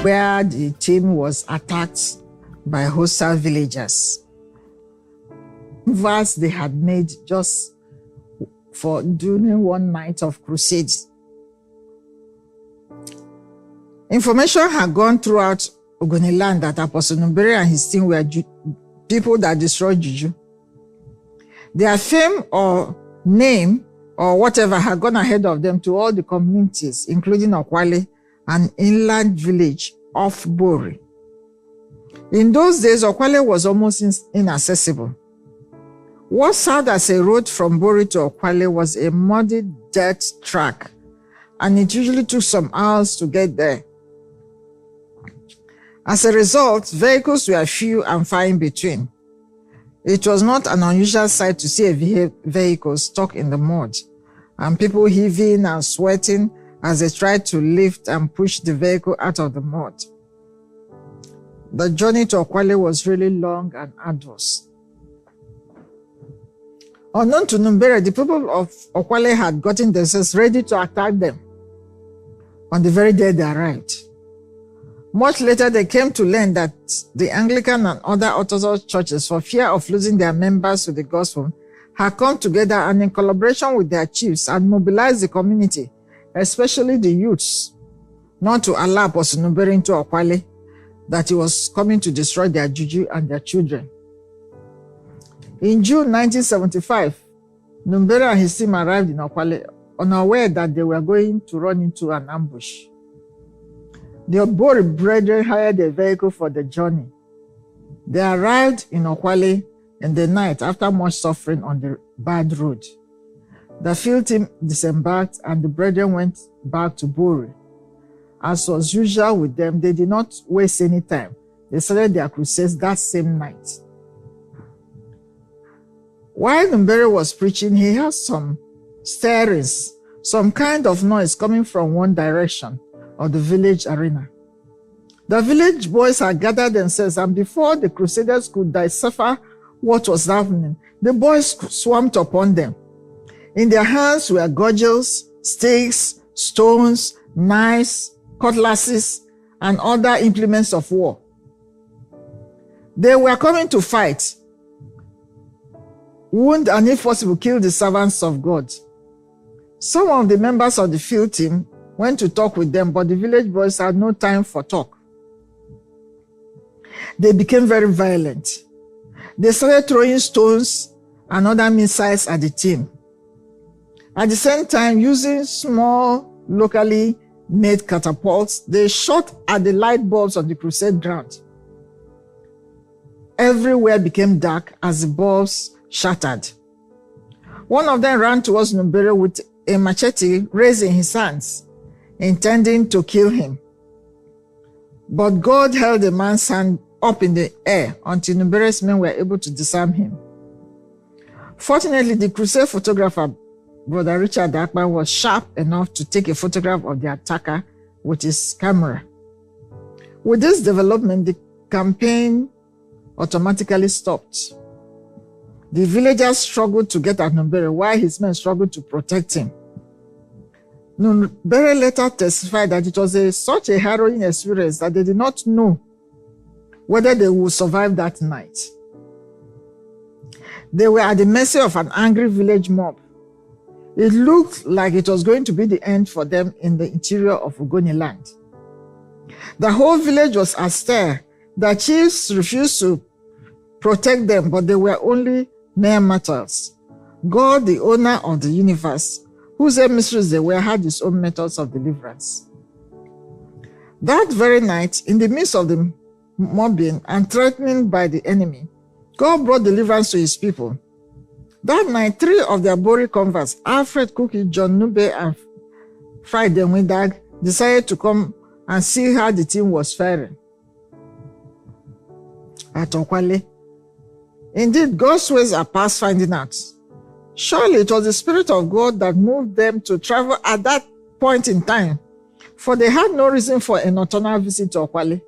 where the team was attacked by hostile villagers. Verse they had made just for during one night of crusades. Information had gone throughout Ogoniland that Apostle Numbere and his team were people that destroyed Juju. Their fame or name or whatever had gone ahead of them to all the communities, including Okwale, an inland village off Bori. In those days, Okwale was almost inaccessible. What served as a road from Bori to Okwale was a muddy dirt track, and it usually took some hours to get there. As a result, vehicles were few and far in between. It was not an unusual sight to see a vehicle stuck in the mud, and people heaving and sweating as they tried to lift and push the vehicle out of the mud. The journey to Okwale was really long and arduous. Unknown to Numbere, the people of Okwale had gotten themselves ready to attack them on the very day they arrived. Much later, they came to learn that the Anglican and other Orthodox churches, for fear of losing their members to the gospel, had come together and in collaboration with their chiefs had mobilized the community, especially the youths, not to allow Apostle Numbere into Okwale, that he was coming to destroy their juju and their children. In June 1975, Numbere and his team arrived in Okwale, unaware that they were going to run into an ambush. The Bori brethren hired a vehicle for the journey. They arrived in Okwale in the night after much suffering on the bad road. The field team disembarked and the brethren went back to Bori. As was usual with them, they did not waste any time. They started their crusades that same night. While Numbere was preaching, he heard some stirrings, some kind of noise coming from one direction of the village arena. The village boys had gathered themselves, and before the crusaders could decipher what was happening, the boys swarmed upon them. In their hands were cudgels, sticks, stones, knives, cutlasses, and other implements of war. They were coming to fight, wound, and if possible, kill the servants of God. Some of the members of the field team went to talk with them, but the village boys had no time for talk. They became very violent. They started throwing stones and other missiles at the team. At the same time, using small, locally made catapults, they shot at the light bulbs on the crusade ground. Everywhere became dark as the bulbs shattered. One of them ran towards Numbere with a machete raised in his hands, intending to kill him. But God held the man's hand up in the air until Numbere's men were able to disarm him. Fortunately, the crusade photographer, Brother Richard Akpan, was sharp enough to take a photograph of the attacker with his camera. With this development, the campaign automatically stopped. The villagers struggled to get at Numbere while his men struggled to protect him. Numbere later testified that it was such a harrowing experience that they did not know whether they would survive that night. They were at the mercy of an angry village mob. It looked like it was going to be the end for them in the interior of Ogoniland. The whole village was astir. The chiefs refused to protect them, but they were only mere mortals. God, the owner of the universe, whose emissaries they were, had his own methods of deliverance. That very night, in the midst of the mobbing and threatening by the enemy, God brought deliverance to his people. That night, 3 of their Bori converts, Alfred Cookie, John Nube, and Friday Windag, decided to come and see how the team was faring at Okwale. Indeed, God's ways are past finding out. Surely it was the Spirit of God that moved them to travel at that point in time, for they had no reason for a nocturnal visit to Okwale.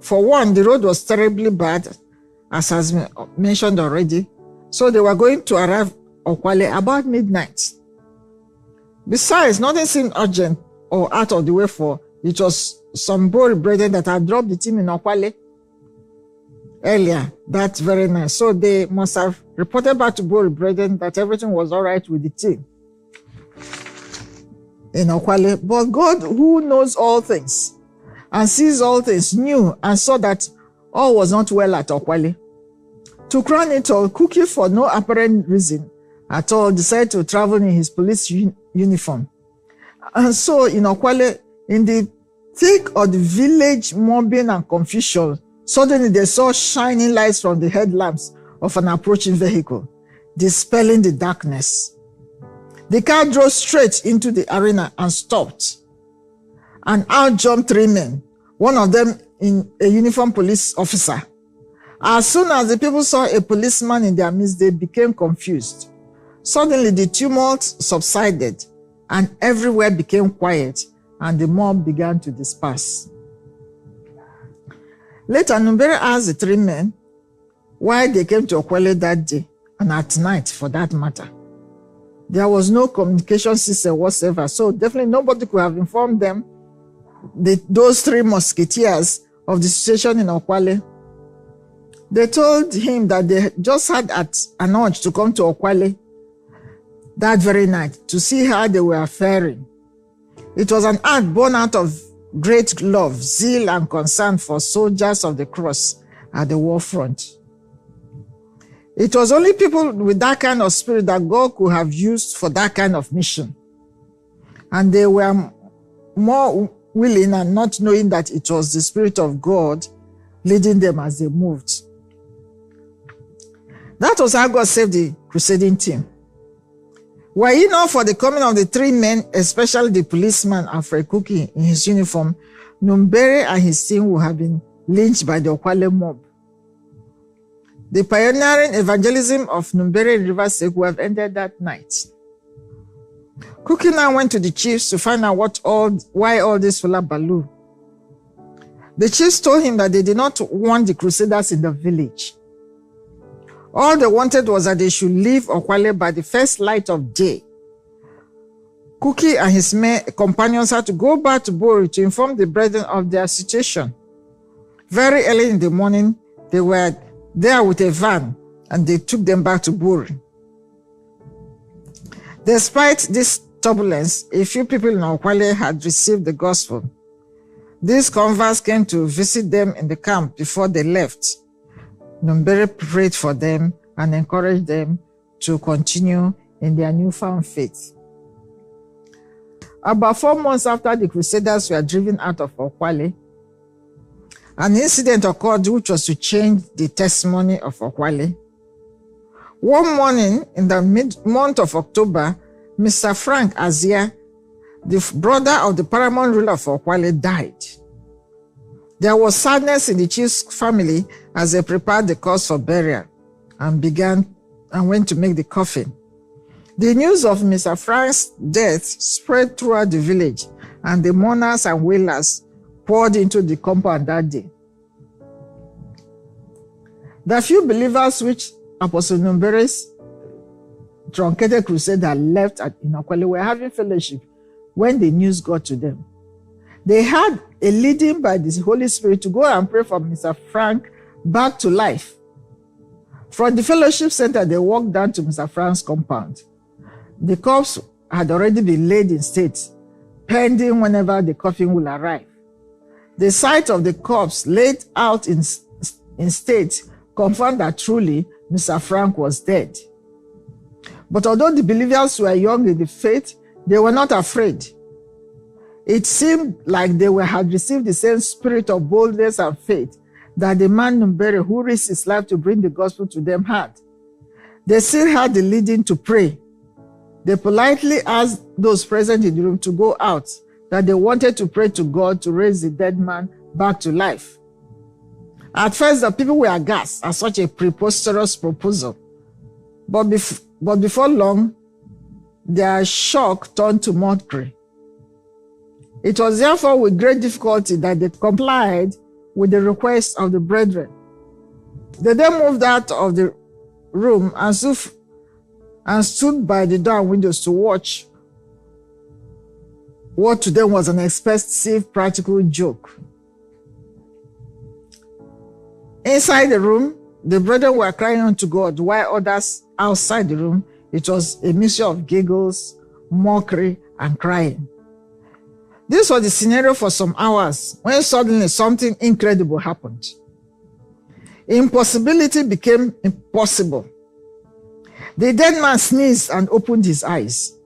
For one, the road was terribly bad, as has been mentioned already, so they were going to arrive Okwale about midnight. Besides, nothing seemed urgent or out of the way, for it was some Bori brethren that had dropped the team in Okwale earlier that very night. So they must have reported back to Bori brethren that everything was all right with the team in Okwale. But God, who knows all things and sees all things, knew and saw that all was not well at Okwale. To crown it all, Cookie, for no apparent reason at all, decided to travel in his police uniform. And so in Okwale, in the thick of the village mobbing and confusion, suddenly they saw shining lights from the headlamps of an approaching vehicle, dispelling the darkness. The car drove straight into the arena and stopped. And out jumped 3 men, one of them in a uniformed police officer. As soon as the people saw a policeman in their midst, they became confused. Suddenly the tumult subsided and everywhere became quiet, and the mob began to disperse. Later, Numbere asked the 3 men why they came to Okwale that day, and at night for that matter. There was no communication system whatsoever, so definitely nobody could have informed them, those 3 musketeers, of the situation in Okwale. They told him that they just had an urge to come to Okwale that very night to see how they were faring. It was an act born out of great love, zeal, and concern for soldiers of the cross at the war front. It was only people with that kind of spirit that God could have used for that kind of mission. And they were more willing and not knowing that it was the Spirit of God leading them as they moved. That was how God saved the crusading team. Were it not for the coming of the 3 men, especially the policeman Alfred Cookie in his uniform, Numbere and his team would have been lynched by the Okwale mob. The pioneering evangelism of Numbere in Rivers State would have ended that night. Cookie now went to the chiefs to find out why all this hullabaloo. The chiefs told him that they did not want the crusaders in the village. All they wanted was that they should leave Okwale by the first light of day. Cookie and his companions had to go back to Bori to inform the brethren of their situation. Very early in the morning, they were there with a van and they took them back to Bori. Despite this turbulence, a few people in Okwale had received the gospel. These converts came to visit them in the camp before they left. Numbere prayed for them and encouraged them to continue in their newfound faith. About 4 months after the Crusaders were driven out of Okwale, an incident occurred which was to change the testimony of Okwale. One morning in the mid-month of October, Mr. Frank Azia, the brother of the paramount ruler of Okwale, died. There was sadness in the chief's family as they prepared the corpse for burial and went to make the coffin. The news of Mr. Frank's death spread throughout the village, and the mourners and wailers poured into the compound that day. The few believers which Apostle Numbere's truncated crusade had left in Okwale were having fellowship when the news got to them. They had a leading by the Holy Spirit to go and pray for Mr. Frank back to life. From the fellowship center, they walked down to Mr. Frank's compound. The corpse had already been laid in state, pending whenever the coffin will arrive. The sight of the corpse laid out in state confirmed that truly Mr. Frank was dead. But although the believers were young in the faith, they were not afraid. It seemed like they had received the same spirit of boldness and faith that the man Numbere, who risked his life to bring the gospel to them, had. They still had the leading to pray. They politely asked those present in the room to go out, that they wanted to pray to God to raise the dead man back to life. At first, the people were aghast at such a preposterous proposal. But before long, their shock turned to mockery. It was therefore with great difficulty that they complied with the request of the brethren. They then moved out of the room and stood by the door and windows to watch what to them was an expensive practical joke. Inside the room, the brethren were crying unto God, while others outside the room, it was a mixture of giggles, mockery, and crying. This was the scenario for some hours when suddenly something incredible happened. Impossibility became impossible. The dead man sneezed and opened his eyes.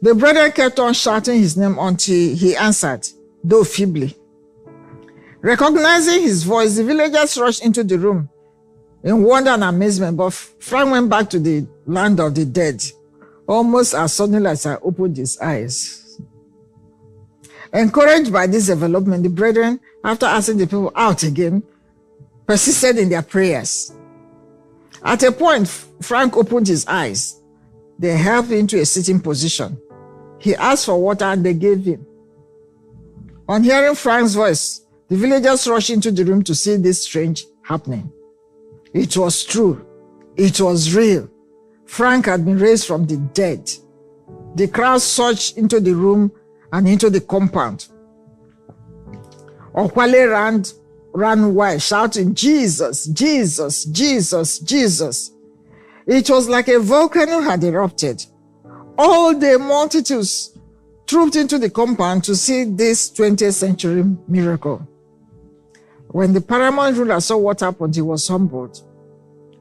The brethren kept on shouting his name until he answered, though feebly. Recognizing his voice, the villagers rushed into the room in wonder and amazement, but Frank went back to the land of the dead almost as suddenly as I opened his eyes. Encouraged by this development, the brethren, after asking the people out again, persisted in their prayers. At a point, Frank opened his eyes. They helped him into a sitting position. He asked for water and they gave him. On hearing Frank's voice, the villagers rushed into the room to see this strange happening. It was true. It was real. Frank had been raised from the dead. The crowd surged into the room and into the compound. Okwale ran wild, shouting, Jesus, Jesus, Jesus, Jesus. It was like a volcano had erupted. All the multitudes trooped into the compound to see this 20th century miracle. When the paramount ruler saw what happened, he was humbled.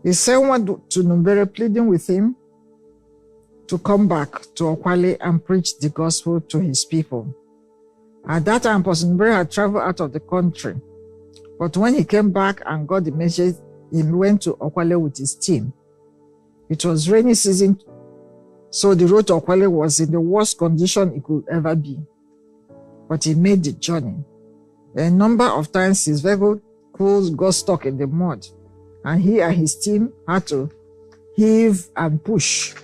He sent one to Numbere, pleading with him to come back to Okwale and preach the gospel to his people. At that time, Pastor Numbere had traveled out of the country. But when he came back and got the message, he went to Okwale with his team. It was rainy season, so the road to Okwale was in the worst condition it could ever be. But he made the journey. A number of times his vehicle got stuck in the mud, and he and his team had to heave and push,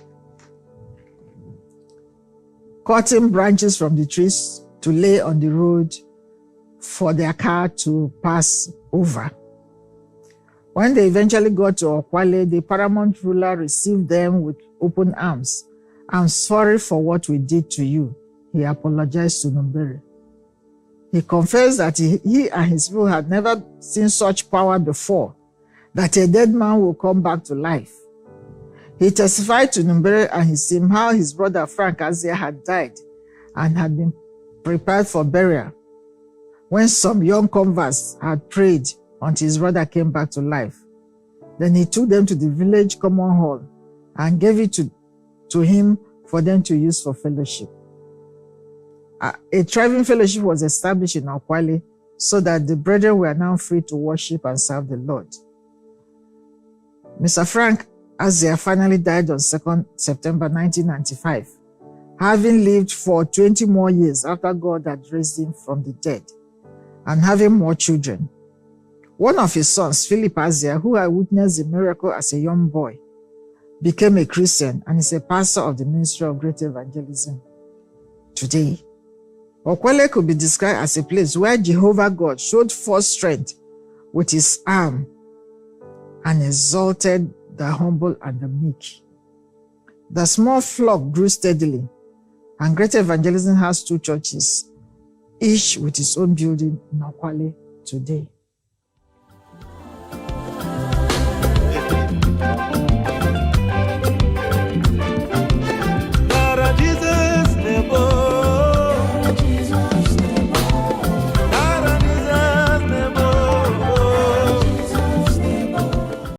cutting branches from the trees to lay on the road for their car to pass over. When they eventually got to Okwale, the paramount ruler received them with open arms. I'm sorry for what we did to you, he apologized to Numbere. He confessed that he and his people had never seen such power before, that a dead man will come back to life. He testified to Numbere and his team how his brother Frank Azia had died and had been prepared for burial, when some young converts had prayed until his brother came back to life. Then he took them to the village common hall and gave it to him for them to use for fellowship. A thriving fellowship was established in Okwale so that the brethren were now free to worship and serve the Lord. Mr. Frank Azia finally died on 2nd September 1995, having lived for 20 more years after God had raised him from the dead, and having more children. One of his sons, Philip Azia, who had witnessed the miracle as a young boy, became a Christian and is a pastor of the Ministry of Great Evangelism today. Okwale could be described as a place where Jehovah God showed forth strength with his arm and exalted the humble and the meek. The small flock grew steadily, and Great Evangelism has 2 churches, each with its own building in Okwale today.